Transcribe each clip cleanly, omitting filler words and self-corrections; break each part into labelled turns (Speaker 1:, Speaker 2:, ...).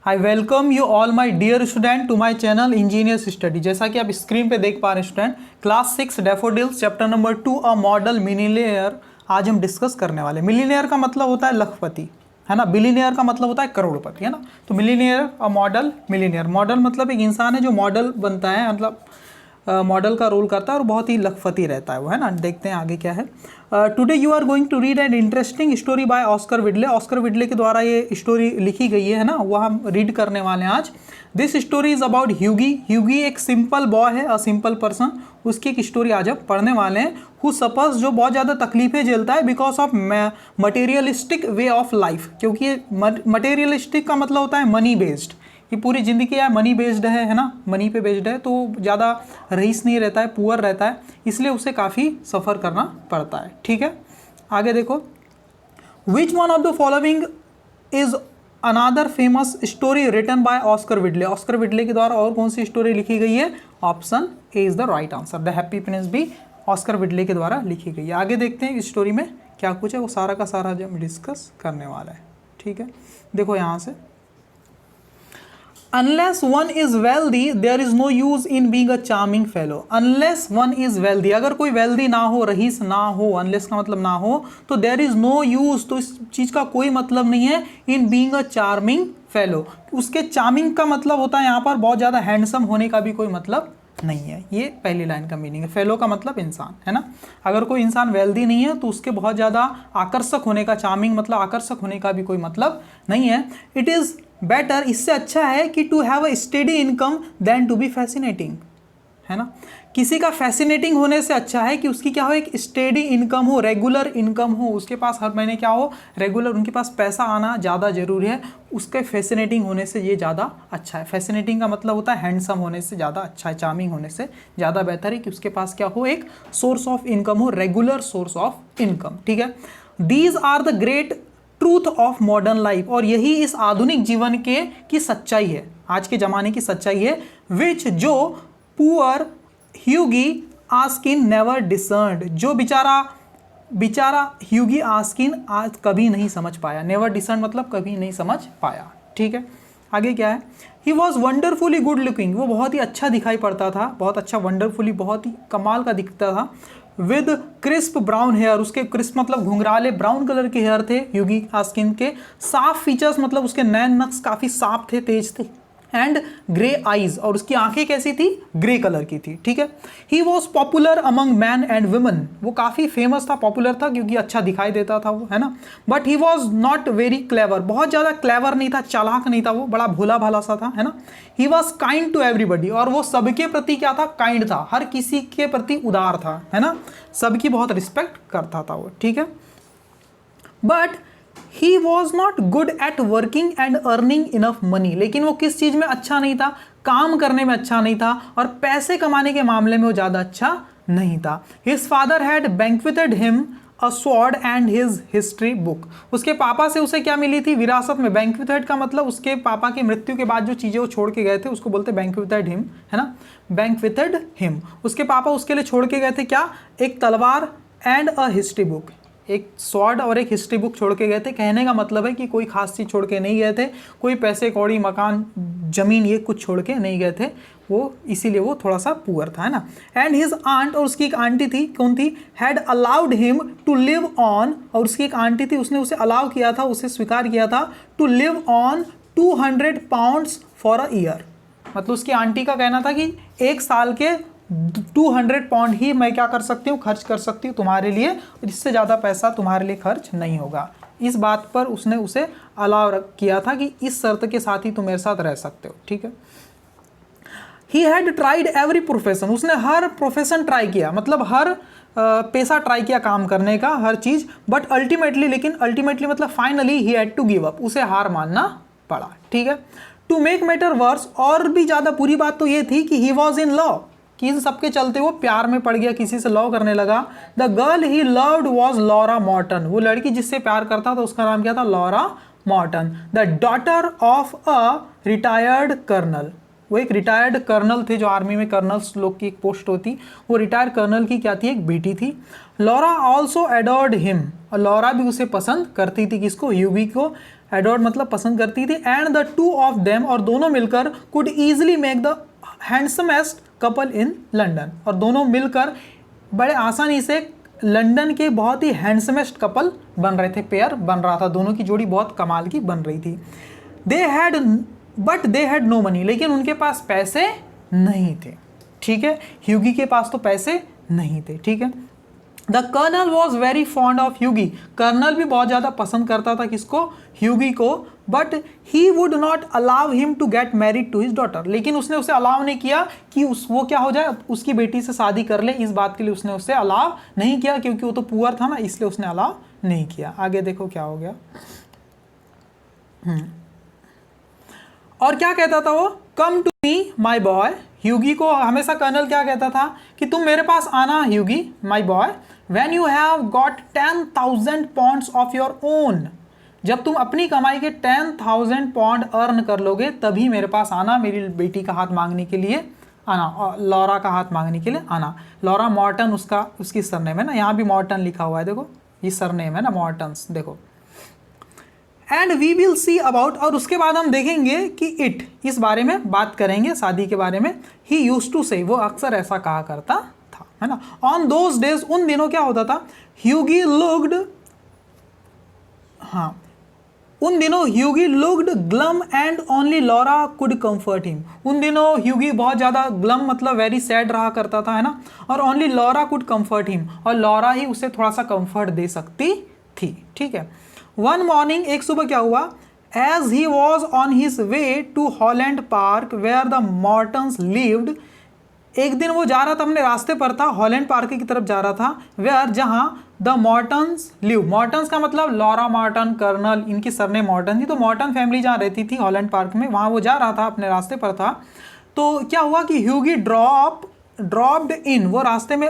Speaker 1: I welcome you all my dear student to my channel engineers study. जैसा कि आप screen पे देख पा रहे हैं student, class 6 daffodils chapter number 2 a model millionaire आज हम डिस्कस करने वाले। मिलीनियर का मतलब होता है लखपति, है ना। बिलीनियर का मतलब होता है करोड़पति, है ना। तो मिलीनियर अ मॉडल, मिलीनियर मॉडल मतलब एक इंसान है जो मॉडल बनता है, मतलब मॉडल का रोल करता है और बहुत ही लखपति रहता है वो, है ना। देखते हैं आगे क्या है। Today you are going to read an interesting story by Oscar विडले। ऑस्कर विडले के द्वारा ये स्टोरी लिखी गई है ना, वह हम रीड करने वाले हैं आज। This story is about Hughie. Hughie एक सिंपल बॉय है, अ सिंपल पर्सन। उसकी एक स्टोरी आज हम पढ़ने वाले हैं। हु सफर्स, जो बहुत ज़्यादा तकलीफें झेलता है because of materialistic way of life. क्योंकि मटेरियलिस्टिक का मतलब होता है मनी बेस्ड। ये पूरी ज़िंदगी क्या है, मनी बेस्ड है ना, मनी पे बेस्ड है, तो ज़्यादा रईस नहीं रहता है, पुअर रहता है, इसलिए उसे काफ़ी सफ़र करना पड़ता है। ठीक है, आगे देखो। Which one of the following is another famous story written by Oscar विडले। ऑस्कर विडले के द्वारा और कौन सी स्टोरी लिखी गई है? Option A is the right answer. The happy prince भी ऑस्कर विडले के द्वारा लिखी गई है। आगे देखते हैं इस स्टोरी में क्या कुछ है, वो सारा का सारा जो हम डिस्कस करने वाला है। ठीक है, देखो यहाँ से, Unless one is wealthy, there is no use in being a charming fellow. Unless one is wealthy, अगर कोई wealthy ना हो, रईस ना हो, unless का मतलब ना हो, तो there is no use, तो इस चीज़ का कोई मतलब नहीं है in being a charming fellow। उसके charming का मतलब होता है यहाँ पर बहुत ज़्यादा handsome होने का भी कोई मतलब नहीं है। ये पहली लाइन का मीनिंग है। फेलो का मतलब इंसान, है ना। अगर कोई इंसान वेल्दी नहीं है तो उसके बहुत ज़्यादा आकर्षक होने का, चार्मिंग मतलब आकर्षक होने का भी कोई मतलब नहीं है। इट इज़ बेटर, इससे अच्छा है कि to have a steady income then to be fascinating, है ना। किसी का फैसिनेटिंग होने से अच्छा है कि उसकी क्या हो, एक स्टेडी इनकम हो, रेगुलर इनकम हो, उसके पास हर महीने क्या हो, रेगुलर, उनके पास पैसा आना ज़्यादा जरूरी है। उसके फैसिनेटिंग होने से ये ज़्यादा अच्छा है। फैसिनेटिंग का मतलब होता है हैंडसम होने से ज़्यादा अच्छा है, चार्मिंग होने से ज़्यादा बेहतर है कि उसके पास क्या हो, एक सोर्स ऑफ इनकम हो, रेगुलर सोर्स ऑफ इनकम। ठीक है, these are the great truth of modern life, और यही इस आधुनिक जीवन के की सच्चाई है, आज के ज़माने की सच्चाई है। विच, जो पुअर ह्यूगी आस्किन नेवर डिसर्न्ड, जो बेचारा ह्यूगी आस्किन आज कभी नहीं समझ पाया। नेवर डिसर्न मतलब कभी नहीं समझ पाया। ठीक है, आगे क्या है। He was wonderfully good looking, वो बहुत ही अच्छा दिखाई पड़ता था, बहुत अच्छा, वंडरफुली बहुत ही कमाल का दिखता था। विद क्रिस्प ब्राउन हेयर, उसके क्रिस्प मतलब घुंघराले ब्राउन कलर के हेयर थे ह्यूगी आस्किन के। साफ फीचर्स मतलब उसके नैन नक्श काफ़ी साफ थे, तेज थे। एंड ग्रे आईज, और उसकी आंखें कैसी थी, ग्रे कलर की थी। ठीक है, he was popular among man and women, वो काफ़ी फेमस था, पॉपुलर था क्योंकि अच्छा दिखाई देता था वो, है ना। But he was not very clever, बहुत ज़्यादा क्लेवर नहीं था, चालाक नहीं था वो, बड़ा भोला भाला सा था, है ना। He was kind to everybody, और वो सबके प्रति क्या था, काइंड था, हर किसी के प्रति उदार था, है ना, सबकी बहुत रिस्पेक्ट करता था वो। ठीक है, but he was not good at working and earning enough money, लेकिन वो किस चीज़ में अच्छा नहीं था, काम करने में अच्छा नहीं था, और पैसे कमाने के मामले में वो ज़्यादा अच्छा नहीं था। His father had bequeathed him a sword and his history book, उसके पापा से उसे क्या मिली थी, विरासत में। बैंक्वेटेड का मतलब उसके पापा की मृत्यु के बाद जो चीज़ें वो छोड़ के गए थे उसको बोलते बैंक्वेटेड हिम, है ना। बैंक्वेटेड हिम, उसके पापा उसके लिए छोड़ के गए थे क्या, एक तलवार एंड अ हिस्ट्री बुक, एक स्वॉर्ड और एक हिस्ट्री बुक छोड़ के गए थे। कहने का मतलब है कि कोई खास चीज़ छोड़ के नहीं गए थे, कोई पैसे कौड़ी, मकान, जमीन, ये कुछ छोड़ के नहीं गए थे वो, इसीलिए वो थोड़ा सा पुअर था, है ना। एंड हिज आंट, और उसकी एक आंटी थी, कौन थी, had allowed him to live on, और उसकी एक आंटी थी, उसने उसे अलाउ किया था, उसे स्वीकार किया था, to live on 200 pounds for a year. मतलब उसकी आंटी का कहना था कि एक साल के 200 पाउंड ही मैं क्या कर सकती हूँ, खर्च कर सकती हूँ तुम्हारे लिए, इससे ज़्यादा पैसा तुम्हारे लिए खर्च नहीं होगा। इस बात पर उसने उसे अलाउ किया था कि इस शर्त के साथ ही तुम मेरे साथ रह सकते हो। ठीक है, he had tried every profession, उसने हर प्रोफेशन ट्राई किया, मतलब हर पेशा ट्राई किया काम करने का, हर चीज़। बट अल्टीमेटली, लेकिन अल्टीमेटली मतलब फाइनली ही हैड टू गिव अप, उसे हार मानना पड़ा। ठीक है, टू मेक मैटर वर्स, और भी ज़्यादा बुरी बात तो ये थी कि ही वॉज इन लव, कि इन सबके चलते वो प्यार में पड़ गया, किसी से लव करने लगा। The girl he loved was Laura Morton, वो लड़की जिससे प्यार करता था उसका नाम क्या था, Laura Morton. The daughter of a retired colonel, वो एक रिटायर्ड कर्नल थे, जो आर्मी में कर्नल्स लोग की एक पोस्ट होती, वो रिटायर्ड कर्नल की क्या थी, एक बेटी थी। लॉरा ऑल्सो एडोर्ड हिम, और लॉरा भी उसे पसंद करती थी। किसको? ह्यूगी को एडोर मतलब पसंद करती थी। And the two of them और दोनों मिलकर could easily make the हैंडसमेस्ट couple in London, और दोनों मिलकर बड़े आसानी से लंदन के बहुत ही हैंडसमेस्ट कपल बन रहे थे, पेयर बन रहा था, दोनों की जोड़ी बहुत कमाल की बन रही थी। दे हैड नो मनी, लेकिन उनके पास पैसे नहीं थे। ठीक है, ह्यूगी के पास तो पैसे नहीं थे। ठीक है, the colonel was very fond of Hughie, colonel भी बहुत ज़्यादा पसंद करता था किसको? ह्यूगी को। But he would not allow him to get married to his daughter, लेकिन उसने उसे अलाउ नहीं किया कि वो क्या हो जाए, उसकी बेटी से शादी कर ले। इस बात के लिए उसने उसे अलाउ नहीं किया, क्योंकि वो तो पुअर था ना, इसलिए उसने अलाउ नहीं किया। आगे देखो क्या हो गया। और क्या कहता था वो? Come to me my boy, ह्यूगी को हमेशा कर्नल क्या कहता था कि तुम मेरे पास आना Hughie my boy, when you have got 10,000 pounds of your own, जब तुम अपनी कमाई के 10,000 पॉन्ड अर्न कर लोगे तभी मेरे पास आना, मेरी बेटी का हाथ मांगने के लिए आना, और लॉरा का हाथ मांगने के लिए आना। लॉरा मॉर्टन उसकी सरनेम है ना, यहाँ भी मॉर्टन लिखा हुआ है, देखो ये सरनेम है ना मॉर्टन्स, देखो। And we will see about, और उसके बाद हम देखेंगे कि इट, इस बारे में बात करेंगे, शादी के बारे में। ही यूज्ड टू से, वो अक्सर ऐसा कहा करता था, है ना। ऑन दोज डेज, उन दिनों क्या होता था? ह्यूगी लुक्ड, हाँ, उन दिनों Hughie looked glum and only Laura could comfort him. उन दिनों ह्यूगी बहुत ज़्यादा ग्लम मतलब वेरी सैड रहा करता था, है ना, और only Laura could comfort him, और लॉरा ही उसे थोड़ा सा कंफर्ट दे सकती थी। ठीक है, वन मॉर्निंग, एक सुबह क्या हुआ? As he was on his way to Holland Park where the Mortons lived, एक दिन वो जा रहा था, अपने रास्ते पर था, हॉलैंड पार्क की तरफ जा रहा था, वेयर जहां द मॉर्टन्स लिव, मॉर्टन्स का मतलब लॉरा मॉर्टन, कर्नल, इनकी सरनेम मॉर्टन थी, तो मॉर्टन फैमिली जहाँ रहती थी हॉलैंड पार्क में, वहाँ वो जा रहा था, अपने रास्ते पर था। तो क्या हुआ कि ह्यूगी ड्रॉप्ड इन, वो रास्ते में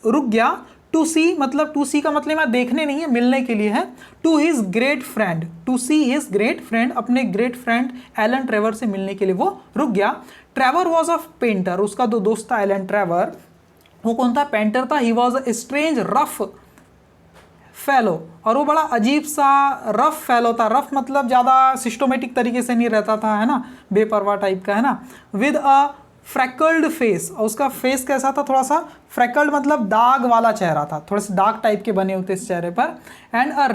Speaker 1: रुक गया। टू सी मतलब, टू सी का मतलब यहाँ देखने नहीं है, मिलने के लिए है। To his great friend, to see his great friend, अपने ग्रेट फ्रेंड एलन ट्रेवर से मिलने के लिए वो रुक गया। ट्रेवर वॉज अ पेंटर, उसका जो दोस्त था एलन ट्रेवर, वो कौन था? पेंटर था। He was a strange rough fellow, और वो बड़ा अजीब सा रफ फेलो था। रफ मतलब ज़्यादा सिस्टोमेटिक तरीके से नहीं रहता था, है ना, बेपरवाह टाइप का, है ना। विद अ फ्रैकल्ड फेस, और उसका फेस कैसा था? थोड़ा सा फ्रैकल्ड मतलब दाग वाला चेहरा था, थोड़े से दाग टाइप के बने होते इस चेहरे पर। एंड अ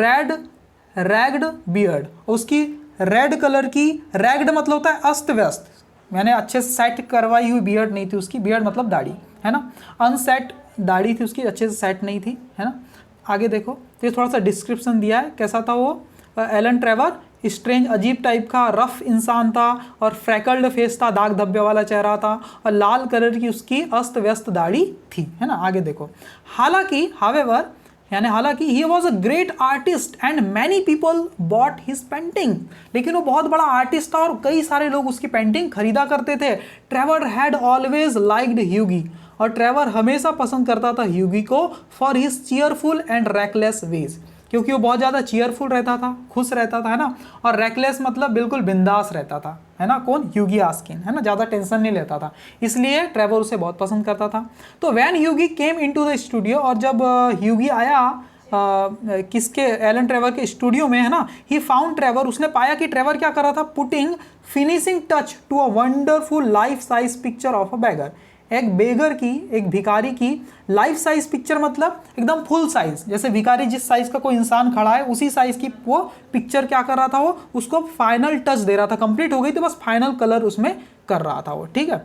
Speaker 1: रैग्ड बियर्ड, उसकी रेड कलर की, रैग्ड मतलब होता है अस्त व्यस्त, मैंने अच्छे से सेट करवाई हुई बियर्ड नहीं थी उसकी, बियर्ड मतलब दाढ़ी, है ना, अनसेट दाढ़ी थी उसकी, अच्छे से सेट नहीं थी, है ना। आगे देखो, तो ये थोड़ा सा डिस्क्रिप्शन दिया है, कैसा था वो एलन ट्रेवर? स्ट्रेंज, अजीब टाइप का, रफ इंसान था, और फ्रैकल्ड फेस था, दाग धब्बे वाला चेहरा था, और लाल कलर की उसकी अस्त व्यस्त दाढ़ी थी, है ना। आगे देखो, हालांकि हावेवर, यानी हालांकि he was a great artist and many people bought his painting, लेकिन वो बहुत बड़ा आर्टिस्ट था और कई सारे लोग उसकी पेंटिंग खरीदा करते थे। Trevor had always liked Hughie, और ट्रेवर हमेशा पसंद करता था ह्यूगी को for his cheerful and reckless ways, क्योंकि वो बहुत ज़्यादा चीयरफुल रहता था, खुश रहता था, है ना, और रेकलेस मतलब बिल्कुल बिंदास रहता था, है ना। कौन? ह्यूगी आस्किन, है ना, ज़्यादा टेंशन नहीं लेता था, इसलिए ट्रेवर उसे बहुत पसंद करता था। तो when Hughie came into the studio, और जब ह्यूगी आया किसके? एलन ट्रेवर के स्टूडियो में, है ना, ही फाउंड ट्रेवर, उसने पाया कि ट्रेवर क्या कर रहा था? Putting finishing touch to a wonderful life size picture of a beggar, एक बेगर की, एक भिखारी की लाइफ साइज पिक्चर, मतलब एकदम फुल साइज, जैसे भिखारी जिस साइज का कोई इंसान खड़ा है उसी साइज की वो पिक्चर क्या कर रहा था? वो उसको फाइनल टच दे रहा था, कंप्लीट हो गई तो बस फाइनल कलर उसमें कर रहा था वो। ठीक है,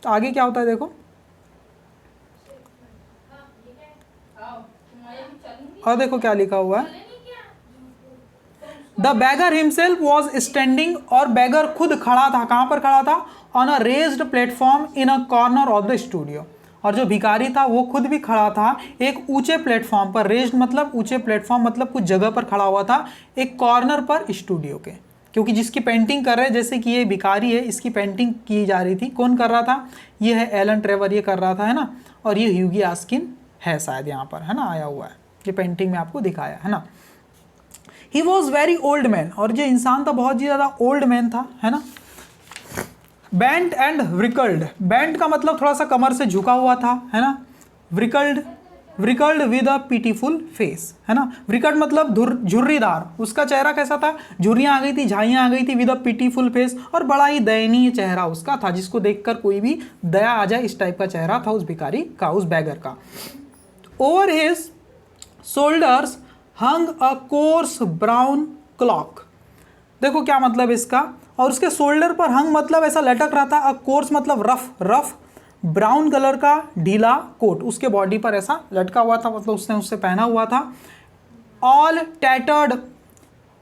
Speaker 1: तो आगे क्या होता है देखो, और देखो क्या लिखा हुआ है। The bagger himself was standing, और बैगर खुद खड़ा था, कहाँ पर खड़ा था? On a raised platform in a corner of the studio, और जो भिखारी था वो खुद भी खड़ा था एक ऊंचे प्लेटफॉर्म पर। रेज्ड मतलब ऊंचे प्लेटफॉर्म मतलब कुछ जगह पर खड़ा हुआ था, एक कॉर्नर पर स्टूडियो के, क्योंकि जिसकी पेंटिंग कर रहे, जैसे कि ये भिखारी है, इसकी पेंटिंग की जा रही थी। कौन कर रहा था? ये है एलन ट्रेवर, ये कर रहा था, है ना, और ये ह्यूगी आस्किन है शायद यहाँ पर, है ना, आया हुआ है, ये पेंटिंग में आपको दिखाया है ना। He was very old man, और जो इंसान था बहुत ही ज़्यादा ओल्ड मैन था, है ना। बेंट एंड व्रिकल्ड, बेंट का मतलब थोड़ा सा कमर से झुका हुआ था, है ना। व्रिकल्ड wrinkled with a pitiful face, है ना। wrinkled मतलब झुर्रीदार, उसका चेहरा कैसा था, झुर्रियां आ गई थी, झाइयां आ गई थी, with a pitiful face, और बड़ा ही दयनीय चेहरा उसका था, जिसको देखकर कोई भी दया आ जाए, इस टाइप का चेहरा था उस भिखारी का, उस बैगर का। over his shoulders hung a coarse brown cloak, देखो क्या मतलब इसका, और उसके शोल्डर पर हंग मतलब ऐसा लटक रहा था, अ कोर्स मतलब रफ, ब्राउन कलर का ढीला कोट उसके बॉडी पर ऐसा लटका हुआ था, मतलब उसने उससे पहना हुआ था। ऑल टैटर्ड,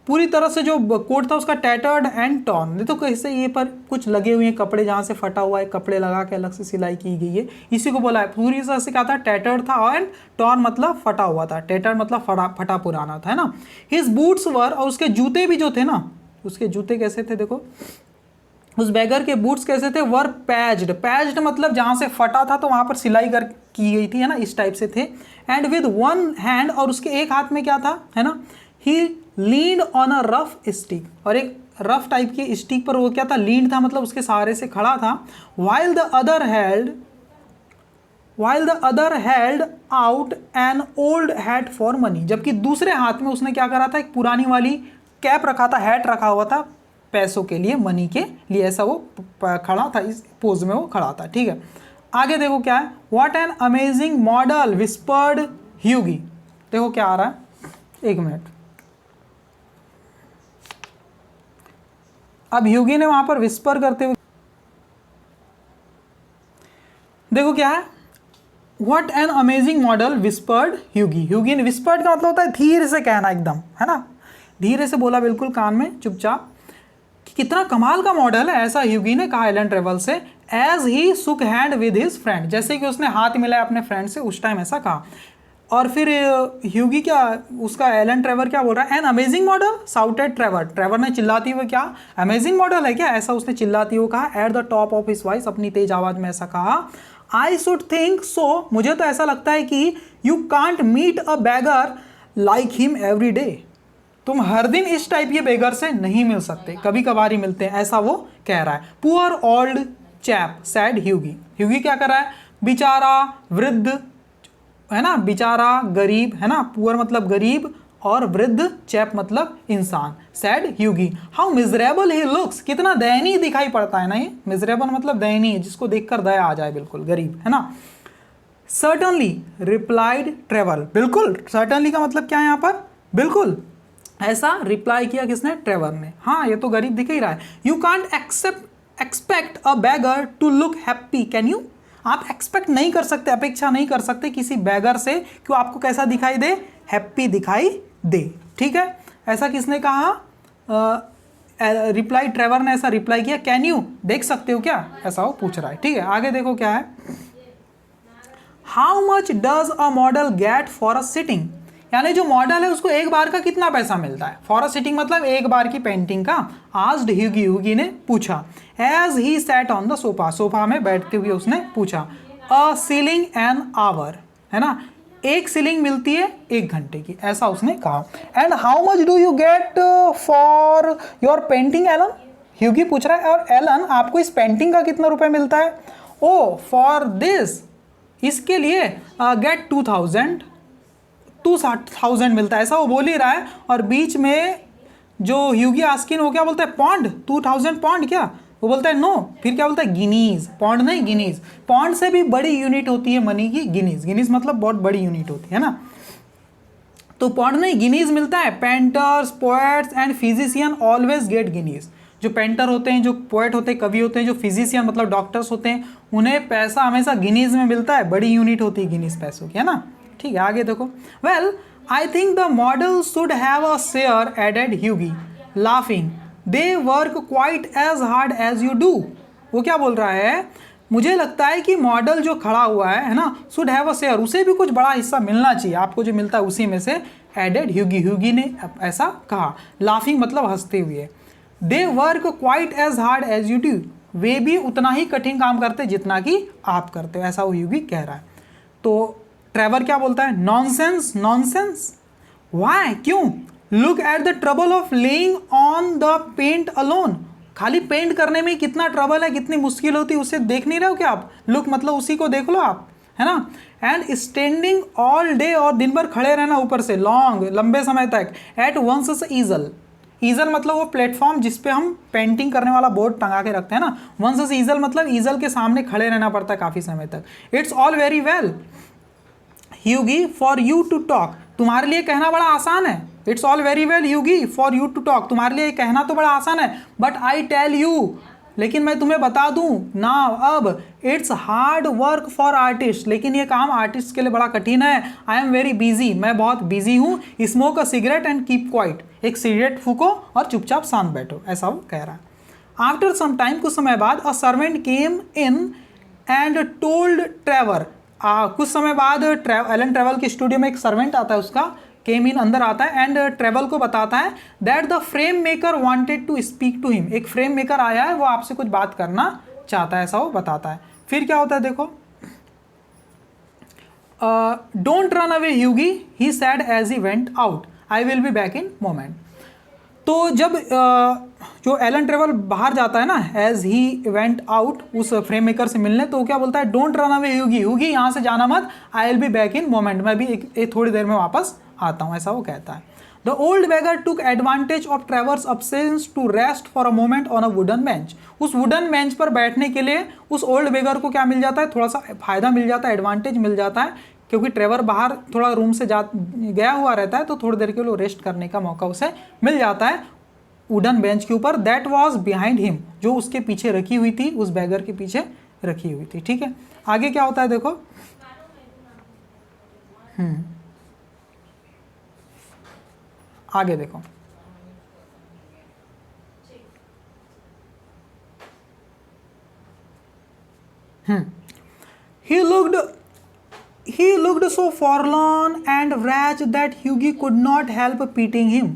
Speaker 1: पूरी तरह से जो कोट था उसका टैटर्ड एंड टॉर्न, देखो कैसे ये पर कुछ लगे हुए हैं कपड़े, जहाँ से फटा हुआ है, कपड़े लगा के अलग से सिलाई की गई है, इसी को बोला है। पूरी तरह से क्या था, टैटर्ड था, एंड टॉर्न मतलब फटा हुआ था, टैटर्ड मतलब फटा पुराना था, है ना। हिज बूट्स वर, और उसके जूते भी जो थे ना, उसके जूते कैसे थे, देखो उस बैगर के बूट्स कैसे थे, वर पैज्ड मतलब जहाँ से फटा था तो वहाँ पर सिलाई कर की गई थी, है ना, इस टाइप से थे। एंड विद वन हैंड, और उसके एक हाथ में क्या था, है ना, he leaned on a rough stick, और एक रफ टाइप के स्टिक पर वो क्या था, लीन था, मतलब उसके सहारे से खड़ा था। while the other held out an old hat for money, जबकि दूसरे हाथ में उसने क्या करा था, एक पुरानी वाली कैप रखा था, हैट रखा हुआ था पैसों के लिए, मनी के लिए, ऐसा वो खड़ा था, इस पोज में वो खड़ा था, ठीक है। आगे देखो क्या है, what an amazing model whispered Hughie, देखो क्या आ रहा है, एक मिनट। अब ह्यूगी ने वहां पर विस्पर करते हुए देखो क्या है, what an amazing model whispered Hughie, Hughie ने, विस्पर्ड का मतलब होता है धीरे से कहना, एकदम, है ना, धीरे से बोला, बिल्कुल कान में चुपचाप, कि कितना कमाल का मॉडल है, ऐसा ह्यूगी ने कहा एलन ट्रेवल से। एज ही सुक हैंड विद हिज फ्रेंड, जैसे कि उसने हाथ मिलाया अपने फ्रेंड से, उस टाइम ऐसा कहा। और फिर ह्यूगी क्या, उसका एलन ट्रेवर क्या बोल रहा है, N amazing model shouted Trevor ने चिल्लाती हुए, क्या अमेजिंग मॉडल है क्या, ऐसा उसने चिल्लाती हुए कहा। At the top of his voice, अपनी तेज आवाज में ऐसा कहा। आई शुड थिंक सो, मुझे तो ऐसा लगता है कि you can't meet a beggar like him every day, तुम हर दिन इस टाइप के बेगर से नहीं मिल सकते, कभी कभार ही मिलते हैं, ऐसा वो कह रहा है। Poor old chap sad Hughie, Hughie क्या कर रहा है, बेचारा वृद्ध, है ना, बेचारा गरीब, है ना, पुअर मतलब गरीब, और वृद्ध चैप मतलब इंसान, said Hughie. How miserable he looks, कितना दयनीय दिखाई पड़ता है ना ये, मिजरेबल मतलब दयनीय, जिसको देखकर दया आ जाए, बिल्कुल गरीब, है ना। सर्टनली रिप्लाइड ट्रेवल, बिल्कुल, सर्टनली का मतलब क्या है यहाँ पर, बिल्कुल, ऐसा रिप्लाई किया किसने, ट्रेवर ने। हाँ ये तो गरीब दिख ही रहा है। You can't expect a beggar to look happy, can you, आप एक्सपेक्ट नहीं कर सकते, अपेक्षा नहीं कर सकते किसी बैगर से कि आपको कैसा दिखाई दे, हैप्पी दिखाई दे, ठीक है, ऐसा किसने कहा, रिप्लाई ट्रेवर ने ऐसा रिप्लाई किया। कैन यू, देख सकते हो क्या, ऐसा वो पूछ रहा है, ठीक है। आगे देखो क्या है, how much does a model get for a sitting, यानी जो मॉडल है उसको एक बार का कितना पैसा मिलता है, फॉर अ सिटिंग मतलब एक बार की पेंटिंग का। आस्क्ड ह्यूगी, ह्यूगी ने पूछा। As he sat on the sofa, sofa में बैठते हुए उसने पूछा। अ सीलिंग एन आवर, है ना, एक सीलिंग मिलती है एक घंटे की, ऐसा उसने कहा। And how much do you get for your painting Alan, Hughie पूछ रहा है, और एलन आपको इस पेंटिंग का कितना रुपए मिलता है। ओ फॉर दिस, इसके लिए गेट 2,000 मिलता है, ऐसा वो बोल ही रहा है। और बीच में जो ह्यूगी आस्किन, वो क्या बोलता है, पॉन्ड, 2,000 पॉन्ड, क्या वो बोलता है, नो, फिर क्या बोलता है, गिनीज, पॉन्ड नहीं गिनीज, पॉन्ड से भी बड़ी यूनिट होती है मनी की, गिनीज, गिनीज मतलब बहुत बड़ी यूनिट होती है ना, तो पॉन्ड नहीं गिनीज मिलता है। Painters, poets and physician always get Guinness, जो पेंटर होते हैं, जो पोएट होते हैं, कवि होते हैं, जो फिजिशियन मतलब डॉक्टर्स होते हैं, उन्हें पैसा हमेशा गिनीज में मिलता है, बड़ी यूनिट होती है गिनीज पैसों की, है ना, ठीक है। आगे देखो, well I think the model should have a share, added Hughie laughing, they work quite as hard as you do, वो क्या बोल रहा है, मुझे लगता है कि मॉडल जो खड़ा हुआ है ना, शुड हैव अ शेयर, उसे भी कुछ बड़ा हिस्सा मिलना चाहिए, आपको जो मिलता है उसी में से, एडेड ह्यूगी, ह्यूगी ने ऐसा कहा। लाफिंग मतलब हंसते हुए। They work quite as hard as you do, वे भी उतना ही कठिन काम करते जितना कि आप करते हो, ऐसा वो ह्यूगी कह रहा है। तो ट्रेवर क्या बोलता है, नॉनसेंस, नॉनसेंस, व्हाई, क्यों, look at the trouble of laying on the paint alone, खाली पेंट करने में कितना ट्रबल है, कितनी मुश्किल होती है, उसे देख नहीं रहे हो क्या आप, लुक मतलब उसी को देख लो आप, है ना, एंड स्टैंडिंग ऑल डे, और दिन भर खड़े रहना ऊपर से, लॉन्ग लंबे समय तक, एट वंस ईजल। ईजल मतलब वो प्लेटफॉर्म जिसपे हम पेंटिंग करने वाला बोर्ड टंगा के रखते हैं ना, वंस ईजल मतलब ईजल के सामने खड़े रहना पड़ता है काफ़ी समय तक। It's all very well Hughie for you to talk, तुम्हारे लिए कहना बड़ा आसान है। It's all very well Hughie for you to talk, तुम्हारे लिए कहना तो बड़ा आसान है, बट आई टेल यू, लेकिन मैं तुम्हें बता दूं ना अब, it's hard work for artist, लेकिन ये काम आर्टिस्ट के लिए बड़ा कठिन है। आई एम वेरी बिजी, मैं बहुत बिजी हूँ। Smoke a cigarette and keep quiet, एक सिगरेट फूको और चुपचाप शांत बैठो, ऐसा वो कह रहा है। आफ्टर सम टाइम, कुछ समय बाद, a servant came in and told Trevor, कुछ समय बाद एलन ट्रेवल के स्टूडियो में एक सर्वेंट आता है, उसका केम इन अंदर आता है, एंड ट्रेवल को बताता है that the frame maker wanted to speak to him, एक फ्रेम मेकर आया है, वो आपसे कुछ बात करना चाहता है, ऐसा वो बताता है। फिर क्या होता है देखो, don't run away Hughie, he said as he went out, I will be back in moment. तो जब जो एलन ट्रेवल बाहर जाता है ना, एज ही वेंट आउट उस फ्रेम मेकर से मिलने, तो क्या बोलता है, don't run away Hughie, Hughie यहाँ से जाना मत, I will be back in moment, मैं भी एक थोड़ी देर में वापस आता हूँ, ऐसा वो कहता है। The old beggar took advantage of Trevor's absence to rest for a moment on a wooden bench, उस वुडन बेंच पर बैठने के लिए उस ओल्ड बेगर को क्या मिल जाता है, थोड़ा सा फायदा मिल जाता है, एडवांटेज मिल जाता है, क्योंकि ट्रेवर बाहर थोड़ा रूम से गया हुआ रहता है, तो थोड़ी देर के लिए रेस्ट करने का मौका उसे मिल जाता है वुडन बेंच के ऊपर। दैट वॉज बिहाइंड हिम, जो उसके पीछे रखी हुई थी, उस बैगर के पीछे रखी हुई थी। ठीक है, आगे क्या होता है देखो, आगे देखो, he looked so forlorn and wretched that Hughie could not help pitying him.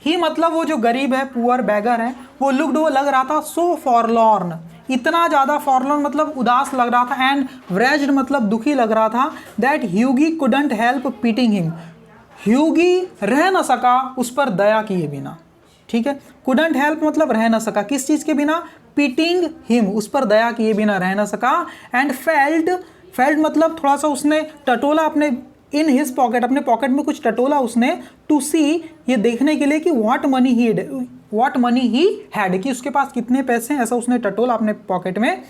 Speaker 1: ही मतलब वो जो गरीब है, पुअर बैगर है, वो लुक्ड, वो लग रहा था, सो फॉरलॉर्न, इतना ज़्यादा फॉरलॉर्न मतलब उदास लग रहा था, एंड व्रेज्ड मतलब दुखी लग रहा था, that Hughie couldn't help pitying him, Hughie रह न सका उस पर दया किए बिना। ठीक है, कुडंट हेल्प मतलब रह न सका, किस चीज़ के बिना, पीटिंग हिम, उस पर दया किए बिना रह न सका, एंड फेल्ट मतलब थोड़ा सा उसने टटोला अपने, इन हिज पॉकेट, अपने पॉकेट में कुछ टटोला उसने, टू सी, ये देखने के लिए कि व्हाट मनी ही हैड, कि उसके पास कितने पैसे हैं, ऐसा उसने टटोला अपने पॉकेट में।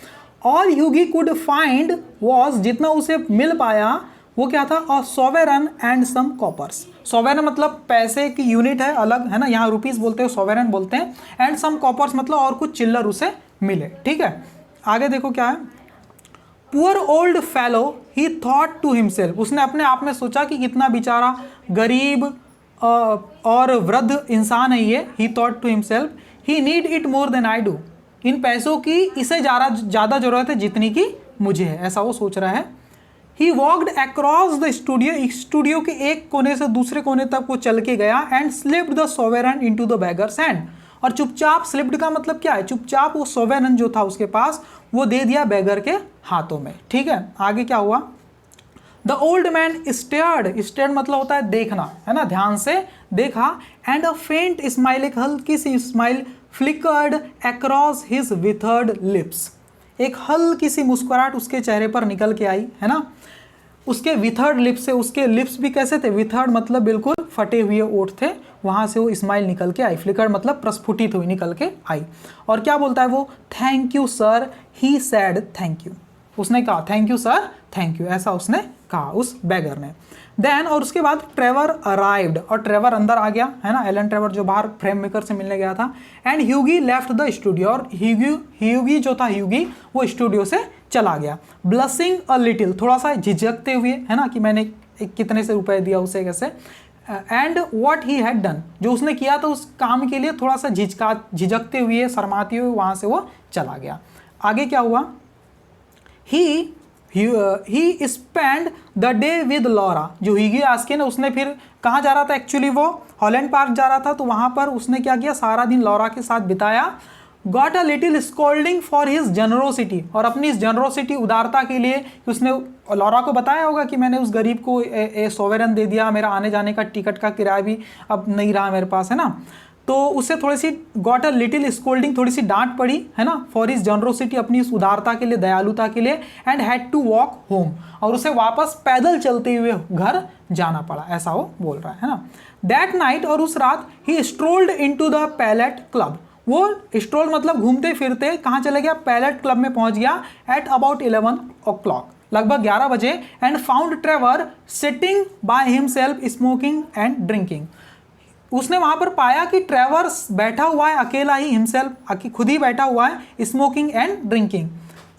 Speaker 1: ऑल ह्यूगी कुड फाइंड वॉज, जितना उसे मिल पाया वो क्या था, अ सोवेरन एंड सम कॉपर्स, सोवेरन मतलब पैसे की यूनिट है अलग, है ना, यहाँ रुपीस बोलते हैं, सोवेरन बोलते हैं, एंड सम कॉपर्स मतलब और कुछ चिल्लर उसे मिले। ठीक है, आगे देखो क्या है, poor old fellow he thought to himself, उसने अपने आप में सोचा कि कितना बेचारा गरीब और वृद्ध इंसान है ये, he thought to himself, he need it more than I do, इन पैसों की इसे ज़्यादा ज़रूरत है जितनी की मुझे है, ऐसा वो सोच रहा है। He walked across the studio के एक कोने से दूसरे कोने तक वो चल के गया, and slipped the sovereign into the beggar's hand, और चुपचाप, स्लिप्ड का मतलब क्या है, चुपचाप वो सोवेरन जो था उसके पास वो दे दिया बैगर के हाथों में। ठीक है, आगे क्या हुआ, द ओल्ड मैन स्टेयर्ड मतलब होता है देखना, है ना, ध्यान से देखा, एंड अ फेंट स्माइल, एक हल्की सी smile, flickered across his withered lips, एक हल्की सी मुस्कुराहट उसके चेहरे पर निकल के आई, है ना, उसके विथर्ड लिप्स से, उसके लिप्स भी कैसे थे, विथर्ड मतलब बिल्कुल फटे हुए ओठ थे, वहाँ से वो स्माइल निकल के आई, फ्लिकर मतलब प्रस्फुटित हुई, निकल के आई, और क्या बोलता है वो, thank you sir, he sad thank you, उसने कहा thank you sir, thank you, ऐसा उसने कहा उस बैगर ने। देन, और उसके बाद ट्रेवर अराइव्ड, और ट्रेवर अंदर आ गया, है ना, एलन ट्रेवर जो बाहर फ्रेम मेकर से मिलने गया था, एंड ह्यूगी लेफ्ट द स्टूडियो, और ह्यूगी जो था, ह्यूगी वो स्टूडियो से चला गया, ब्लशिंग अ लिटिल, थोड़ा सा झिझकते हुए, है ना, कि मैंने कितने से रुपए दिया उसे कैसे, and what he had done, जो उसने किया था उस काम के लिए थोड़ा सा झिझकते हुए, शर्माते हुए वहाँ से वो चला गया। आगे क्या हुआ, he spend the day with Laura, जो ह्यूगी आस्किन है, उसने फिर कहाँ जा रहा था, एक्चुअली वो हॉलैंड पार्क जा रहा था, तो वहाँ पर उसने क्या किया, सारा दिन लॉरा के साथ बिताया, got a little scolding for his generosity, और अपनी इस जनरोसिटी, उदारता के लिए, उसने लॉरा को बताया होगा कि मैंने उस गरीब को सोवेरन दे दिया, मेरा आने जाने का टिकट का किराया भी अब नहीं रहा मेरे पास, है ना, तो उससे थोड़ी सी गॉट अ लिटिल स्कोल्डिंग, थोड़ी सी डांट पड़ी, है ना, फॉर हिज जनरोसिटी, अपनी इस उदारता के लिए, दयालुता के लिए, and had to walk home, और उसे वापस पैदल चलते हुए घर जाना पड़ा, ऐसा वो बोल रहा है ना। दैट नाइट, और उस रात, ही स्ट्रोल्ड इनटू द पैलेट क्लब, वो स्ट्रोल मतलब घूमते फिरते कहाँ चले गया, पैलेट क्लब में पहुंच गया, एट अबाउट 11 o'clock, लगभग 11 बजे, and found Trevor sitting by himself smoking and drinking, उसने वहां पर पाया कि ट्रेवर बैठा हुआ है अकेला ही, हिमसेल्फ खुद ही बैठा हुआ है, स्मोकिंग एंड ड्रिंकिंग,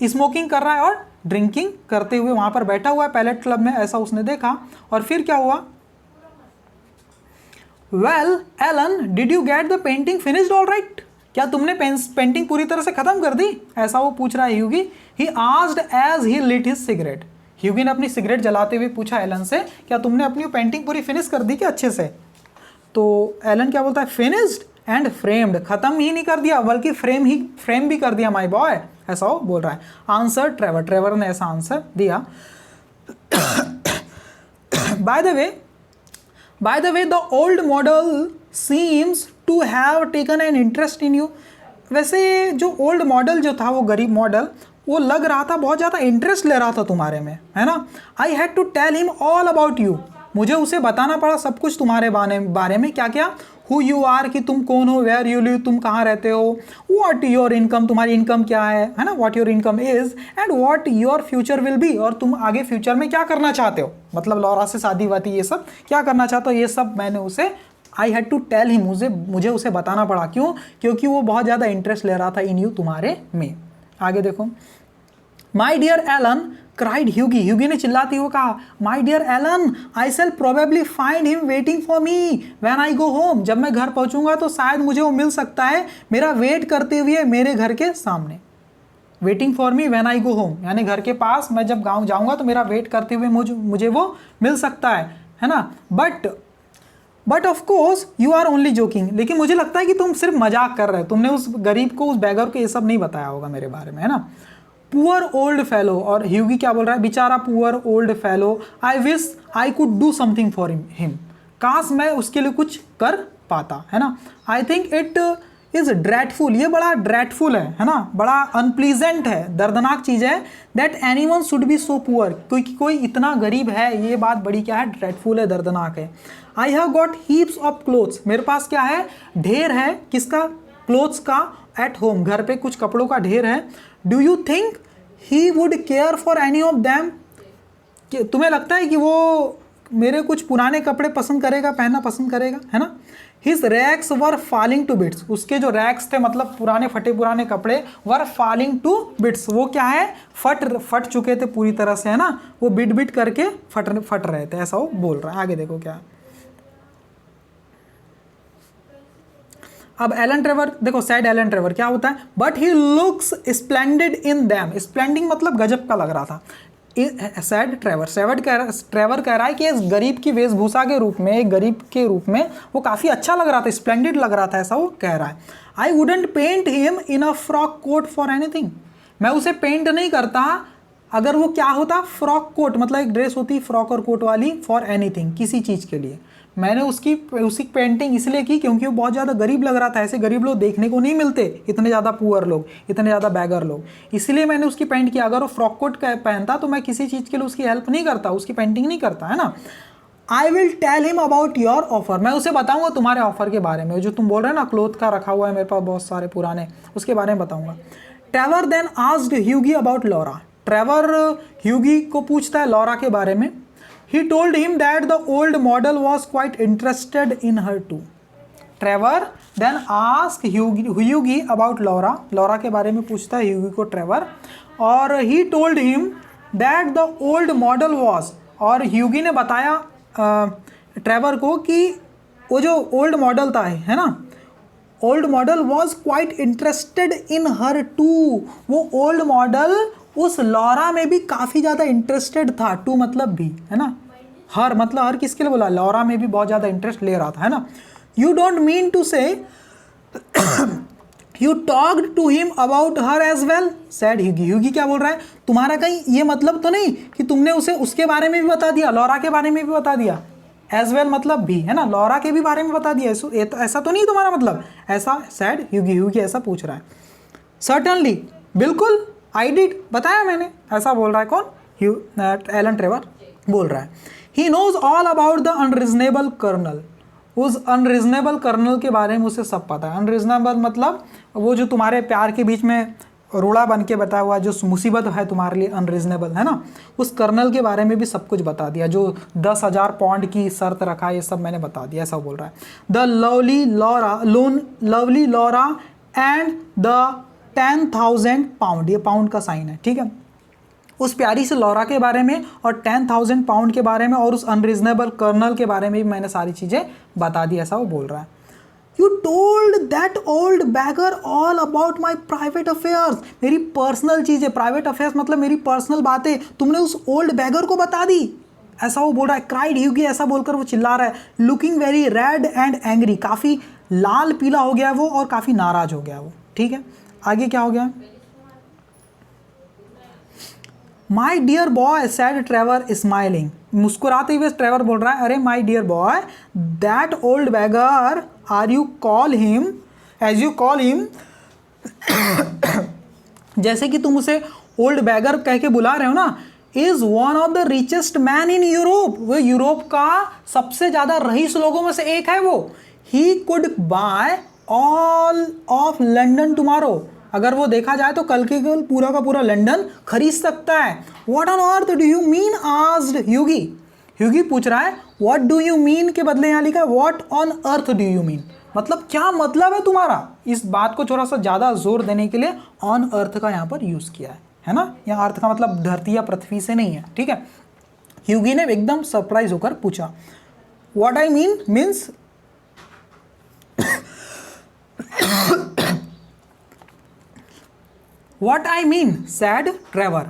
Speaker 1: स्मोकिंग कर रहा है और ड्रिंकिंग करते हुए वहां पर बैठा हुआ है पैलेट क्लब में, ऐसा उसने देखा। और फिर क्या हुआ, well Alan did you get the painting finished all right, क्या तुमने पेंटिंग पूरी तरह से खत्म कर दी, ऐसा वो पूछ रहा है Hughie. He asked as he lit his cigarette, Hughie ने अपनी सिगरेट जलाते हुए पूछा एलन से, क्या तुमने अपनी पेंटिंग पूरी फिनिश कर दी क्या अच्छे से। तो एलन क्या बोलता है, फिनिश्ड एंड फ्रेम्ड, खत्म ही नहीं कर दिया बल्कि फ्रेम भी कर दिया माय बॉय, ऐसा वो बोल रहा है। आंसर ट्रेवर, ट्रेवर ने ऐसा आंसर दिया। By the way the old model seems to have taken an interest in you, वैसे जो ओल्ड मॉडल जो था, वो गरीब मॉडल, वो लग रहा था बहुत ज़्यादा इंटरेस्ट ले रहा था तुम्हारे में, है ना। I had to tell him all about you, मुझे उसे बताना पड़ा सब कुछ तुम्हारे बारे में, क्या क्या, हु यू आर, कि तुम कौन हो, वेयर यू लिव, तुम कहाँ रहते हो, व्हाट योर इनकम, तुम्हारी इनकम क्या है ना, what your income is, and what your future will be, और तुम आगे फ्यूचर में क्या करना चाहते हो, मतलब लॉरा से शादी वादी ये सब क्या करना चाहते हो, ये सब मैंने उसे, I had to tell him, मुझे उसे बताना पड़ा, क्यों, क्योंकि वो बहुत ज़्यादा इंटरेस्ट ले रहा था इन यू, तुम्हारे में। आगे देखो, my dear Alan cried Hughie, Hughie ने चिल्लाती हुए कहा, my dear Alan I shall probably find him waiting for me when I go home, जब मैं घर पहुंचूंगा तो शायद मुझे वो मिल सकता है मेरा वेट करते हुए मेरे घर के सामने। Waiting for me when I go home, यानी घर के पास मैं जब गाँव जाऊंगा तो मेरा वेट करते हुए मुझे वो मिल सकता है ना। But of course you are only joking, लेकिन मुझे लगता है कि तुम सिर्फ मजाक कर रहे हो, तुमने उस गरीब को, उस बैगर को ये सब नहीं बताया होगा मेरे बारे में, है ना। पुअर ओल्ड फेलो, और ह्यूगी क्या बोल रहा है, बेचारा poor old fellow, I wish I could do something for him, काश मैं उसके लिए कुछ कर पाता, है ना। I think it is dreadful, ये बड़ा ड्रेडफुल है ना, बड़ा अनप्लीजेंट है, दर्दनाक चीज़ है, that anyone should be so poor, क्योंकि कोई इतना गरीब है, ये बात बड़ी क्या है, ड्रेडफुल है, दर्दनाक है। I have got heaps of clothes, मेरे पास क्या है, ढेर है, किसका, क्लोथ्स का, एट होम, घर पे कुछ कपड़ों का ढेर है। Do you think he would care for any of them, तुम्हें लगता है कि वो मेरे कुछ पुराने कपड़े पसंद करेगा, पहनना पसंद करेगा, है ना। His rags were falling to bits, उसके जो रैक्स थे मतलब पुराने फटे पुराने कपड़े, वर फॉलिंग टू बिट्स, वो क्या है, फट चुके थे पूरी तरह से, है ना, वो बिट बिट करके फट रहे थे, ऐसा वो बोल रहा है। आगे देखो क्या, अब एलन ट्रेवर देखो, सैड एलन ट्रेवर क्या होता है, but he looks splendid in them, splendid मतलब गजब का लग रहा था। सैड ट्रेवर कह रहा है कि इस गरीब की वेशभूषा के रूप में, एक गरीब के रूप में वो काफ़ी अच्छा लग रहा था, स्प्लेंडेड लग रहा था, ऐसा वो कह रहा है। I wouldn't paint him in a frock coat for anything, मैं उसे पेंट नहीं करता अगर वो क्या होता, फ्रॉक कोट मतलब एक ड्रेस होती फ्रॉक और कोट वाली, फॉर एनीथिंग, किसी चीज़ के लिए। मैंने उसकी पेंटिंग इसलिए की क्योंकि वो बहुत ज़्यादा गरीब लग रहा था, ऐसे गरीब लोग देखने को नहीं मिलते, इतने ज़्यादा पुअर लोग, इतने ज़्यादा बैगर लोग, इसलिए मैंने उसकी पेंट किया। अगर वो फ्रॉक कोट पहनता तो मैं किसी चीज़ के लिए उसकी हेल्प नहीं करता, उसकी पेंटिंग नहीं करता, है ना। I will tell him about your offer, मैं उसे बताऊंगा तुम्हारे ऑफर के बारे में, जो तुम बोल रहे हो ना क्लोथ का रखा हुआ है मेरे पास बहुत सारे पुराने, उसके बारे में बताऊंगा। Trevor then asked Hughie about Laura, Trevor Hughie को पूछता है लॉरा के बारे में। He told him that the old model was quite interested in her too. Trevor then asked Hughie about Laura. Laura के बारे में पूछता है Hughie को Trevor, और he told him that the old model was, और Hughie ने बताया Trevor को कि वो जो old model था, है ना, old model was quite interested in her too. वो old model उस लॉरा में भी काफ़ी ज़्यादा इंटरेस्टेड था, टू मतलब भी, है ना, हर मतलब हर किसके लिए बोला, लॉरा में भी बहुत ज़्यादा इंटरेस्ट ले रहा था, है ना। You don't mean to say you talked to him about her as well, said Hughie. Hughie क्या बोल रहा है, तुम्हारा कहीं ये मतलब तो नहीं कि तुमने उसे उसके बारे में भी बता दिया, लॉरा के बारे में भी बता दिया, एज वेल मतलब भी, है ना, लॉरा के भी बारे में बता दिया। ऐसा तो नहीं तुम्हारा मतलब, ऐसा सैड ह्यूगी ऐसा पूछ रहा है। सर्टनली, बिल्कुल, आई डिड, बताया मैंने, ऐसा बोल रहा है कौन, एलन ट्रेवर बोल रहा है। He knows all about the unreasonable colonel, उस अनरीजनेबल कर्नल के बारे में उसे सब पता है। अनरीजनेबल मतलब वो जो तुम्हारे प्यार के बीच में रोड़ा बन के बताया हुआ जो मुसीबत है तुम्हारे लिए, अनरीजनेबल, है ना, उस कर्नल के बारे में भी सब कुछ बता दिया, जो 10,000 पाउंड की शर्त रखा, ये सब मैंने बता दिया, ऐसा बोल रहा है। The lovely Laura and the 10,000 pound, ये पाउंड का साइन है, ठीक है, उस प्यारी से लॉरा के बारे में और 10,000 पाउंड के बारे में और उस अनरीजनेबल कर्नल के बारे में भी मैंने सारी चीज़ें बता दी, ऐसा वो बोल रहा है। You told that old beggar all about my private affairs, मेरी पर्सनल चीज़ें, प्राइवेट अफेयर्स मतलब मेरी पर्सनल बातें तुमने उस ओल्ड बैगर को बता दी, ऐसा वो बोल रहा है। क्राइड ह्यूगी, ऐसा बोलकर वो चिल्ला रहा है। Looking very red and angry, काफ़ी लाल पीला हो गया वो और काफ़ी नाराज हो गया वो, ठीक है। आगे क्या हो गया। My dear boy said Trevor smiling, मुस्कुराते हुए ट्रेवर बोल रहा है, अरे my dear boy, that old beggar are you call him as you call him, जैसे कि तुम उसे ओल्ड बैगर कह के बुला रहे हो ना, is one of the richest man in Europe, वो यूरोप का सबसे ज़्यादा रईस लोगों में से एक है वो। He could bye all of London tomorrow, अगर वो देखा जाए तो कल के कल पूरा का पूरा लंदन खरीद सकता है। What on earth do you mean asked Hughie, Hughie पूछ रहा है व्हाट डू यू मीन के बदले यहाँ लिखा है what on earth do you mean, मतलब क्या मतलब है तुम्हारा। इस बात को थोड़ा सा ज़्यादा जोर देने के लिए ऑन अर्थ का यहाँ पर यूज़ किया है ना, यहाँ अर्थ का मतलब धरती या पृथ्वी से नहीं है, ठीक है। ह्यूगी ने एकदम सरप्राइज होकर पूछा, what I mean means What I mean, said Trevor,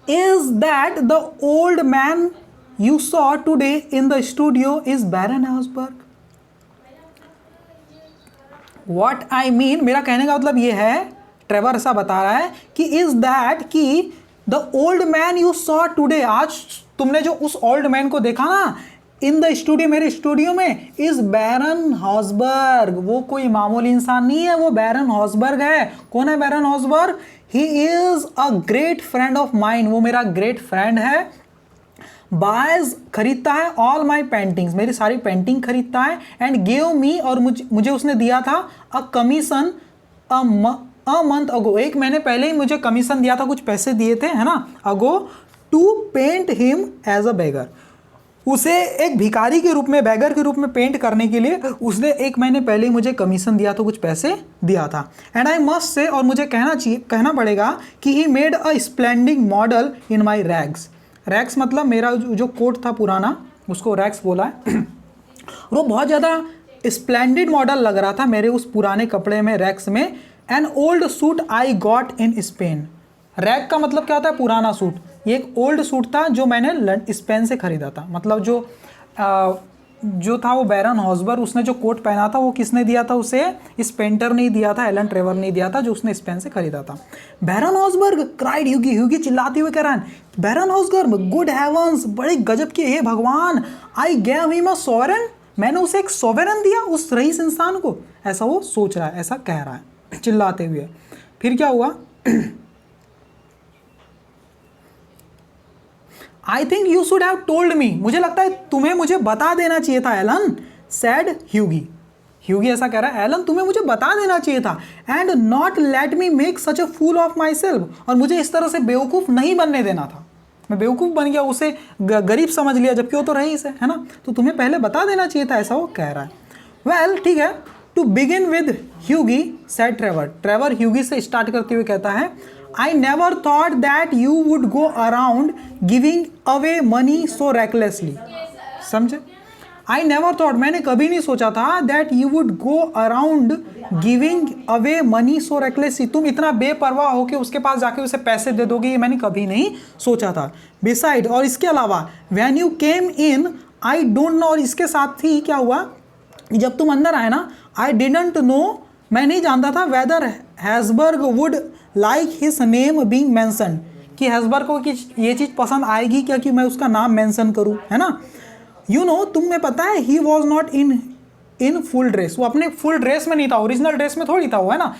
Speaker 1: is that the old man you saw today in the studio is Baron Hausberg. What I mean, मेरा कहने का मतलब ये है, ट्रेवर ऐसा बता रहा है कि is that कि the old man you saw today, आज तुमने जो उस old man को देखा ना इन द स्टूडियो, मेरे स्टूडियो में, इज बैरन हॉसबर्ग, वो कोई मामूली इंसान नहीं है, वो बैरन हॉसबर्ग है। कौन है Baron Hausberg? He is a great friend of mine, वो मेरा ग्रेट फ्रेंड है। बायज खरीदता है ऑल माई पेंटिंग्स, मेरी सारी पेंटिंग खरीदता है। एंड गिव मी, और मुझे उसने दिया था a commission a month ago, एक महीने पहले ही मुझे कमीशन दिया था, कुछ पैसे दिए थे, है ना, ago, to paint him as a beggar, उसे एक भिखारी के रूप में, बैगर के रूप में पेंट करने के लिए उसने एक महीने पहले ही मुझे कमीशन दिया था, कुछ पैसे दिया था। एंड आई मस्ट से, और मुझे कहना पड़ेगा कि he made a splendid model in my rags, rags मतलब मेरा जो कोट था पुराना, उसको रैग्स बोला है। वो बहुत ज़्यादा स्प्लेंडिड मॉडल लग रहा था मेरे उस पुराने कपड़े में, रैग्स में। An old suit I got in Spain, rag का मतलब क्या होता है, पुराना सूट। ये एक ओल्ड सूट था जो मैंने स्पेन से ख़रीदा था, मतलब जो था वो बैरन हॉसबर्ग, उसने जो कोट पहना था वो किसने दिया था उसे, इस पेंटर ने दिया था, एलन ट्रेवर ने दिया था, जो उसने स्पेन से खरीदा था। बैरन हॉसबर्ग, क्राइड ह्यूगी, ह्यूगी चिल्लाते हुए कह रहा है, बैरन हॉसबर्ग, गुड हेवंस, बड़े गजब के, हे भगवान, I gave him a sovereign, मैंने उसे एक सॉवरेन दिया, उस रईस इंसान को, ऐसा वो सोच रहा है, ऐसा कह रहा है चिल्लाते हुए। फिर क्या हुआ, I think you should have told me, मुझे लगता है तुम्हें मुझे बता देना चाहिए था एलन, सैड ह्यूगी, ह्यूगी ऐसा कह रहा है, एलन तुम्हें मुझे बता देना चाहिए था, and not let me make such a fool of myself, और मुझे इस तरह से बेवकूफ़ नहीं बनने देना था, मैं बेवकूफ़ बन गया, उसे गरीब समझ लिया, जबकि वो तो रईस है ना, तो तुम्हें पहले बता देना चाहिए था, ऐसा वो कह रहा है। वेल ठीक है, to begin with Hughie said Trevor, Trevor Hughie से स्टार्ट करते हुए कहता है, I never thought that you would go around giving away money so recklessly, समझे, I never thought, मैंने कभी नहीं सोचा था, that you would go around giving away money so recklessly, तुम इतना बेपरवाह हो कि उसके पास जाके उसे पैसे दे दोगे, ये मैंने कभी नहीं सोचा था। Beside, और इसके अलावा, when you came in, I don't know, और इसके साथ ही क्या हुआ, जब तुम अंदर आए ना, I didn't know, मैं नहीं जानता था, whether Hausberg would like his name being mentioned, कि हेसबर्ग को कि ये चीज़ पसंद आएगी क्या कि मैं उसका नाम मेंशन करूं, है ना। यू नो, तुम्हें पता है he was not in full dress, वो अपने फुल ड्रेस में नहीं था, ओरिजिनल ड्रेस में थोड़ी था वो, है ना,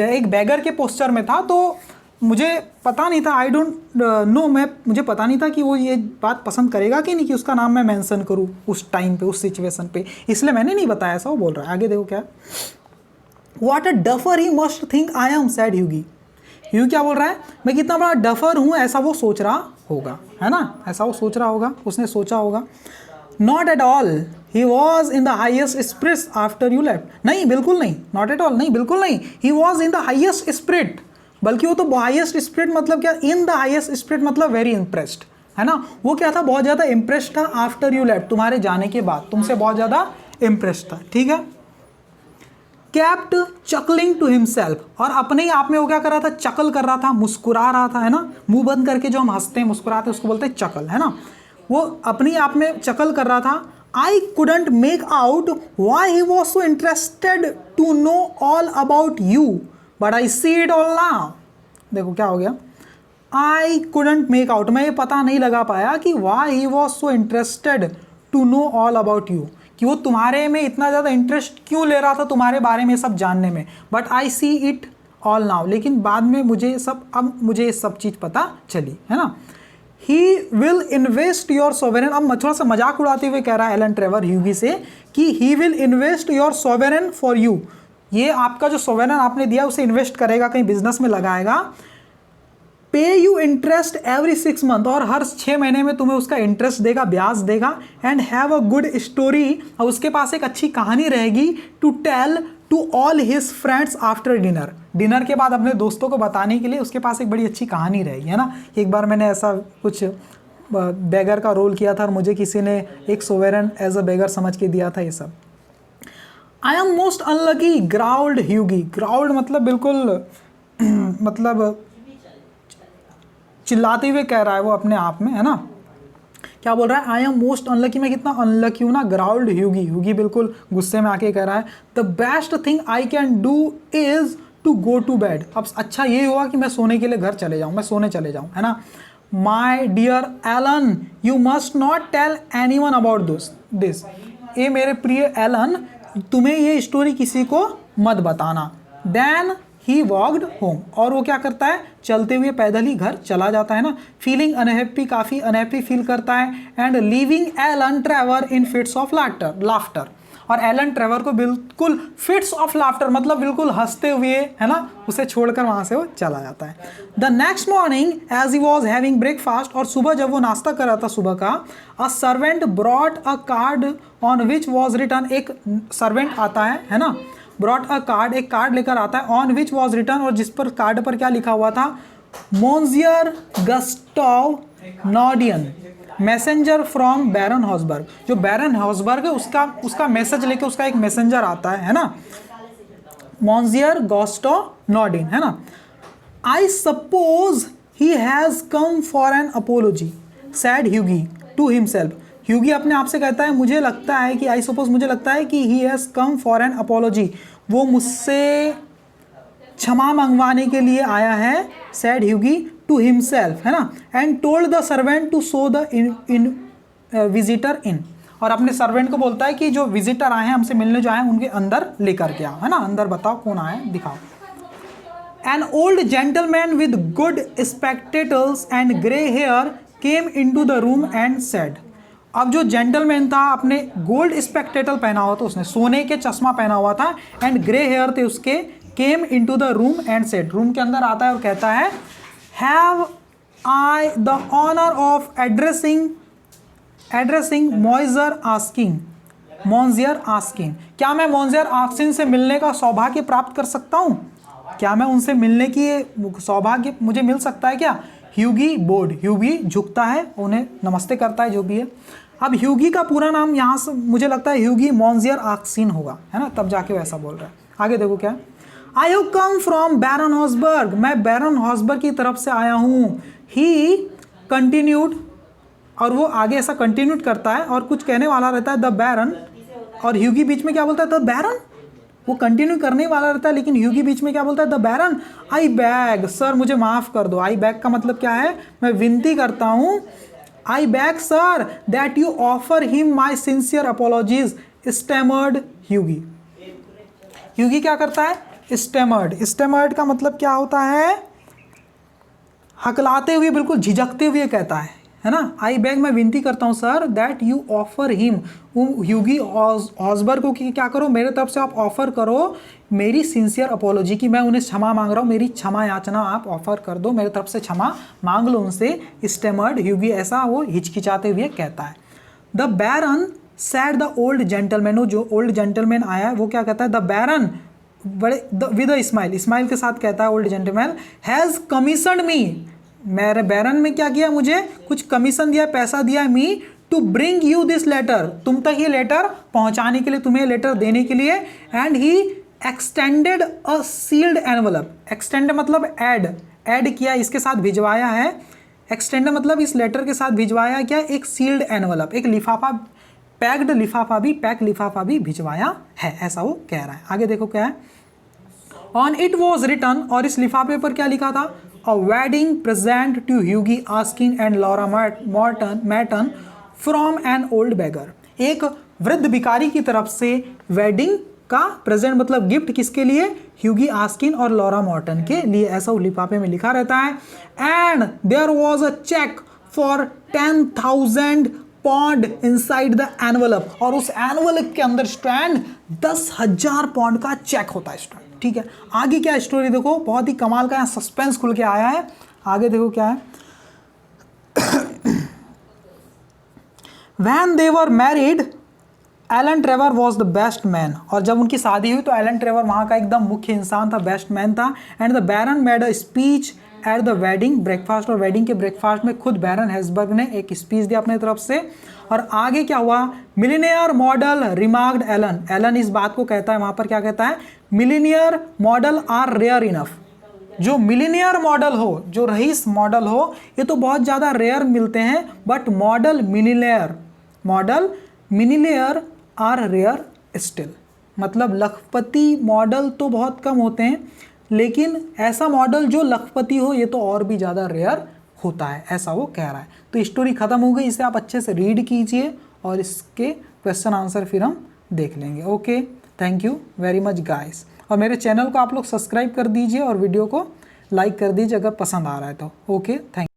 Speaker 1: एक बैगर के पोस्चर में था। तो मुझे पता नहीं था, आई डोंट नो, मुझे पता नहीं था कि वो ये बात पसंद करेगा कि नहीं कि उसका नाम मैं मेंशन करूं उस टाइम पे, उस सिचुएशन पे, इसलिए मैंने नहीं बताया, ऐसा वो बोल रहा है। आगे देखो क्या, what a duffer he must think I am, said Hughie. Hugh क्या बोल रहा है, मैं कितना बड़ा डफर हूँ, ऐसा वो सोच रहा होगा, है ना, ऐसा वो सोच रहा होगा, उसने सोचा होगा। Not at all, he was in the highest spirits after you left, नहीं बिल्कुल नहीं, नॉट एट ऑल नहीं, बिल्कुल नहीं, he was in the highest spirit, बल्कि वो तो हाइएस्ट स्पिरिट मतलब क्या, इन द हाइएस्ट स्पिरिट मतलब वेरी इम्प्रेस्ड, है ना, वो क्या था, बहुत ज़्यादा इम्प्रेस्ड था, आफ्टर यू लेफ्ट, तुम्हारे जाने के बाद, तुमसे बहुत ज़्यादा इम्प्रेस्ड था, ठीक है। केप्ट चकलिंग टू हिमसेल्फ, और अपने ही आप में वो क्या कर रहा था, चकल कर रहा था, मुस्कुरा रहा था, है ना, मुंह बंद करके जो हम हंसते हैं मुस्कुराते हैं उसको बोलते हैं चकल, है ना, वो अपने आप में चकल कर रहा था। I couldn't make out why he was so interested to know all about you but I see it all now. देखो क्या हो गया, आई कुडंट मेक आउट, मैं ये पता नहीं लगा पाया कि why he was so interested to know all about you, कि वो तुम्हारे में इतना ज़्यादा इंटरेस्ट क्यों ले रहा था तुम्हारे बारे में सब जानने में, but I see it all now, लेकिन बाद में मुझे अब मुझे ये सब चीज़ पता चली, है ना। ही विल इन्वेस्ट योर सोवेरेन, अब थोड़ा सा मजाक उड़ाते हुए कह रहा है एलन ट्रेवर ह्यूगी से कि he will invest your sovereign for you, ये आपका जो सोवेरेन आपने दिया उसे इन्वेस्ट करेगा, कहीं बिजनेस में लगाएगा। पे यू इंटरेस्ट एवरी 6 मंथ, और हर 6 महीने में तुम्हें उसका इंटरेस्ट देगा, ब्याज देगा। And have a good story, और उसके पास एक अच्छी कहानी रहेगी, to tell to all his friends after dinner, dinner के बाद अपने दोस्तों को बताने के लिए उसके पास एक बड़ी अच्छी कहानी रहेगी, है ना। एक बार मैंने ऐसा कुछ बेगर का रोल किया था और मुझे किसी ने एक सोवेरेन एज अ बेगर समझ के दिया था, ये सब। आई एम मोस्ट अनलकी ग्राउल्ड ह्यूगी, ग्राउल्ड मतलब बिल्कुल मतलब चिल्लाते हुए कह रहा है वो अपने आप में, है ना। क्या बोल रहा है, आई एम मोस्ट अनलकी, मैं कितना अनलकी हूँ ना, ग्राउल्ड ह्यूगी, ह्यूगी बिल्कुल गुस्से में आके कह रहा है। The best thing I can do is to go to bed, अब अच्छा ये हुआ कि मैं सोने के लिए घर चले जाऊँ, मैं सोने चले जाऊँ, है ना। My dear Alan you must not tell anyone about this, ये मेरे प्रिय एलन तुम्हें ये स्टोरी किसी को मत बताना। देन ही वॉक्ड होम, और वो क्या करता है, चलते हुए पैदल ही घर चला जाता है ना। फीलिंग अनहैप्पी, काफ़ी अनहैप्पी फील करता है। And leaving Alan Trevor in fits of laughter, और एलन ट्रेवर को बिल्कुल फिट्स ऑफ लाफ्टर मतलब बिल्कुल हंसते हुए, है ना, उसे छोड़कर वहाँ से वो चला जाता है। The next morning as he was having breakfast, और सुबह जब वो नाश्ता कर रहा था सुबह का, a servant brought a card on which was written, एक सर्वेंट आता है ना, ब्रॉट अ कार्ड, एक कार्ड लेकर आता है, ऑन विच वॉज रिटन, और जिस पर कार्ड पर क्या लिखा हुआ था, मोन्सियर गस्टॉव नॉडियन मैसेंजर फ्रॉम बैरन हॉसबर्ग, जो बैरन हॉसबर्ग है उसका मैसेज लेके उसका एक मैसेंजर आता है ना, मोन्सियर गस्टॉव नॉडिन, है ना। I suppose he has come for an apology said Hughie to himself, Hughie अपने आप से कहता है मुझे लगता है कि आई सपोज मुझे लगता है कि ही has come for an apology, वो मुझसे क्षमा मंगवाने के लिए आया है, सैड ह्यूगी टू हिमसेल्फ, है ना। And told the servant to show the visitor in, और अपने सर्वेंट को बोलता है कि जो विजिटर आए हैं हमसे मिलने जो आए हैं उनके अंदर लेकर के आओ, है ना, अंदर बताओ कौन आए दिखाओ। An old gentleman with good spectacles and grey hair came into the room and said, अब जो जेंटलमैन था अपने गोल्ड स्पेक्टेकल पहना हुआ था, उसने सोने के चश्मा पहना हुआ था, एंड ग्रे हेयर थे उसके, came into the room and said, room के अंदर आता है और कहता है, have I the honour of addressing Monsieur Erskine, Monsieur Erskine, क्या मैं मोन्सियर आस्किन से मिलने का सौभाग्य प्राप्त कर सकता हूँ, क्या मैं उनसे मिलने की सौभाग्य मुझे मिल सकता है क्या। ह्यूगी बोर्ड, ह्यूगी झुकता है, उन्हें नमस्ते करता है जो भी है। अब ह्यूगी का पूरा नाम यहाँ से मुझे लगता है ह्यूगी मोन्सियर आस्किन होगा, है ना, तब जाके वैसा बोल रहा है। आगे देखो क्या, I have come from Baron Hausberg, मैं बैरन हॉसबर्ग की तरफ से आया हूँ। ही कंटिन्यूड, और वो आगे ऐसा कंटिन्यूड करता है और कुछ कहने वाला रहता है, द बैरन, और ह्यूगी बीच में क्या बोलता है, द बैरन, वो कंटिन्यू करने वाला रहता है, लेकिन ह्यूगी बीच में क्या बोलता है, the baron I beg, sir मुझे माफ़ कर दो। आई बैग का मतलब क्या है, मैं विनती करता हूँ, I beg sir that you offer him my sincere apologies, stammered Hughie. Hughie क्या करता है, स्टेमर्ड। स्टेमर्ड का मतलब क्या होता है, हकलाते हुए, बिल्कुल झिझकते हुए कहता है ना। आई बैग, मैं विनती करता हूँ sir, that you offer him, Hughie Hausberg को कि क्या करो, मेरे तरफ से आप ऑफर करो मेरी सिंसियर अपोलॉजी की, मैं उन्हें क्षमा मांग रहा हूँ, मेरी क्षमा याचना आप ऑफर कर दो, मेरे तरफ से क्षमा मांग लो उनसे। स्टेमर्ड ह्यूगी, ऐसा वो हिचकिचाते हुए कहता है। The baron said the old gentleman, वो जो ओल्ड जेंटलमैन आया है वो क्या कहता है, द बैरन बड़े विद अ स्माइल, स्माइल के साथ कहता है ओल्ड जेंटलमैन, हैज़ कमीशनड मी, मेरे बैरन में क्या किया, मुझे कुछ कमीशन दिया, पैसा दिया, me to bring you this letter, तुम तक ये लेटर पहुंचाने के लिए, तुम्हें लेटर देने के लिए। And he extended a sealed envelope, extend मतलब ऐड किया, इसके साथ भिजवाया है, एक्सटेंड मतलब इस लेटर के साथ भिजवाया क्या, एक सील्ड एनवलप, एक लिफाफा, पैक्ड लिफाफा भी, पैक लिफाफा भी भिजवाया है, ऐसा वो कह रहा है। आगे देखो क्या है, ऑन इट वॉज रिटन, और इस लिफाफे पर क्या लिखा था, a wedding present to Hughie Erskine and Laura Merton from an old beggar, एक वृद्ध भिखारी की तरफ से वेडिंग का प्रेजेंट मतलब गिफ्ट, किसके लिए, ह्यूगी आस्किन और लॉरा मॉर्टन के लिए, ऐसा लिफाफे में लिखा रहता है। And there was a cheque for 10,000 pound inside the envelope, और उस एनवलप के अंदर स्टैंड 10,000 पॉन्ड का चेक होता है स्टैंड। ठीक है, आगे क्या स्टोरी देखो, बहुत ही कमाल का यहाँ सस्पेंस खुल के आया है। आगे देखो क्या है, When they were married, Alan Trevor was the best man, और जब उनकी शादी हुई तो एलन ट्रेवर वहाँ का एकदम मुख्य इंसान था, बेस्ट मैन था। And the baron made a speech at the wedding breakfast, और वेडिंग के ब्रेकफास्ट में खुद बैरन हेस्बर्ग ने एक स्पीच दिया अपने तरफ से। और आगे क्या हुआ, millionaire model remarked Alan, Alan इस बात को कहता है वहाँ पर, क्या कहता है, millionaire model are rare enough, जो मिलीनियर मॉडल हो, जो रईस मॉडल हो, ये तो बहुत ज़्यादा रेयर मिलते हैं, बट मॉडल मिनीलेयर आर रेयर स्टिल, मतलब लखपति मॉडल तो बहुत कम होते हैं, लेकिन ऐसा मॉडल जो लखपति हो ये तो और भी ज़्यादा रेयर होता है, ऐसा वो कह रहा है। तो स्टोरी ख़त्म हो गई, इसे आप अच्छे से रीड कीजिए और इसके क्वेश्चन आंसर फिर हम देख लेंगे। Okay, thank you very much guys, और मेरे चैनल को आप लोग सब्सक्राइब कर दीजिए और वीडियो को लाइक कर दीजिए अगर पसंद आ रहा है तो। Okay, thank you.